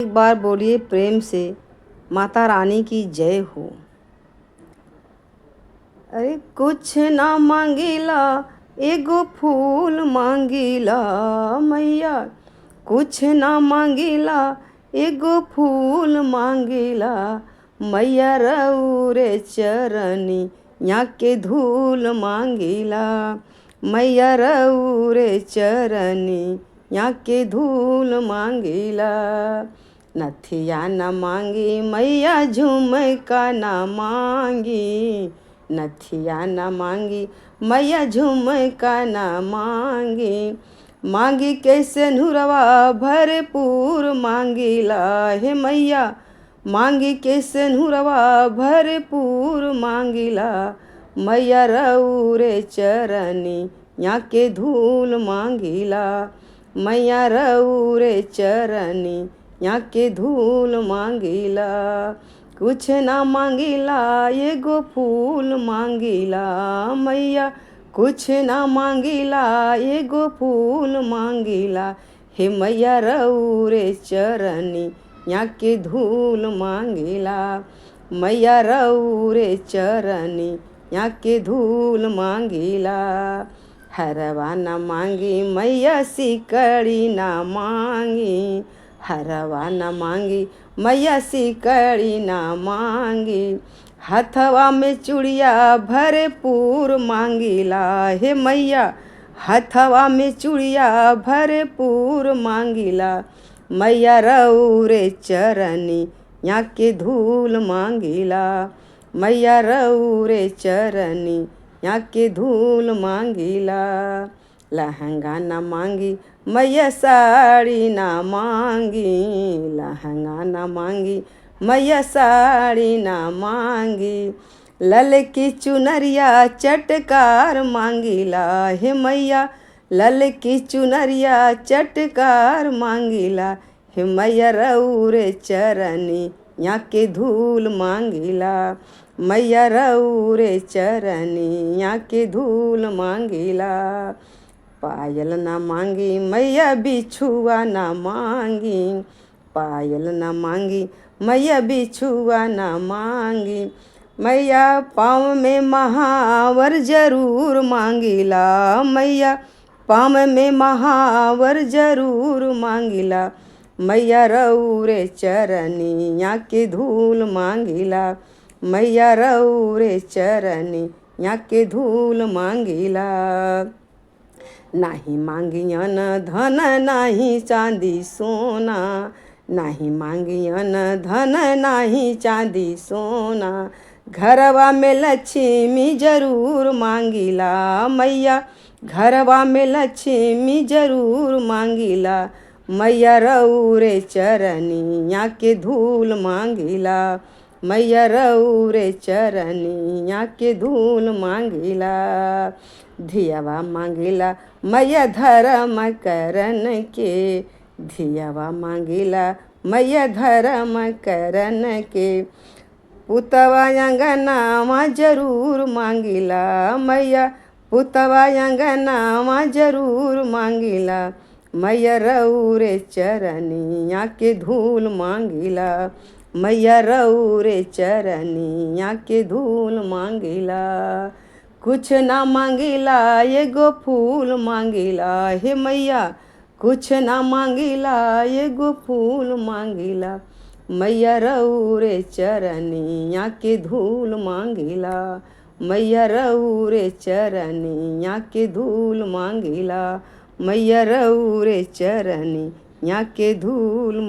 एक बार बोलिए प्रेम से, माता रानी की जय हो। अरे कुछ ना मांगीला, एगो फूल मांगीला मैया। कुछ ना मांगीला, एगो फूल मांगीला मैया। रउरे चरनी यहाँ के धूल मांगीला मैया। रउरे चरनी यहाँ के धूल मांगीला। नथिया न मांगी मैया, झुमका न मांगी। नथिया न मांगी मैया, झुमका न मांगी। मांगी कैसे नुरवा भरपूर मांगीला हे मैया। मांगी कैसे नुरवा भरपूर मांगीला मैया। रउरे चरनी यहाँ के धूल मांगीला मैया। रउरे चरनी यहाँ के धूल मांगीला। कुछ ना मांगीला, एगो फूल मांगीला मैया। कुछ ना मांगीला, एगो फूल मांगीला हे मैया। रउरे चरनी यहाँ के धूल मांगीला मैया। रउरे चरनी यहाँ के धूल मांगीला। हरवा न मांगी मैया, सिकड़ी न मांगी। हरवा न मांगी मैया, सिकड़ी न मांगी। हथवा में चूड़िया भरपूर मांगीला हे मैया। हथवा में चूड़िया भरपूर मांगीला मैया। रउरे चरनी यहाँ के धूल मांगीला मैया। रउरे चरनी यहाँ के धूल मांगीला। लहंगा न मांगी मैया, साड़ी न मांगी। लहंगा न मांगी मैया, साड़ी न मांगी। ललकी चुनरिया चटकार मांगीला हे मैया। ललकी चुनरिया चटकार मांगीला हे मैया। रउरे चरनी यहाँ के धूल मांगीला मैया। रउरे चरनी यहाँ के धूल मांगीला। पायल न मांगी मैया, बिछुआ न मांगी। पायल न मांगी मैया, बिछुआ न मांगी मैया। पाँव में महावर जरूर मांगीला मैया। पाँव में महावर जरूर मांगीला मैया। रउरे चरनी यहाँ के धूल मांगीला मैया। रउरे चरनी यहाँ के धूल मांगीला। नाही मांगियन धन, नाही चांदी सोना। नाही मांगियन धन, नाही चांदी सोना। घरवा में लक्ष्मी जरूर मांगीला मैया। घरवा में लक्ष्मी जरूर मांगीला मैया। रउरे चरनी यहाँ के धूल मांगीला मैया। रउरे चरनी यहाँ के धूल मांगीला। धियवा मांगीला मैया, धर्म करन के। धियवा मांगीला मैया, धर्म करन के। पुतवा अंगनावा जरूर मांगीला मैया। पुतवा अंगनावा जरूर मांगीला मैया। रउरे चरनी यहाँ के धूल मांगीला मैया। रउरे चरनी यहाँ के धूल मांगीला। कुछ ना मांगीला, एगो फूल मांगीला हे मैया। कुछ ना मांगीला, एगो फूल मांगीला मैया। रउरे चरनी यहाँ के धूल मांगीला मैया। रउरे चरनी यहाँ के धूल मांगीला मैया। रउरे चरनी यहाँ के धूल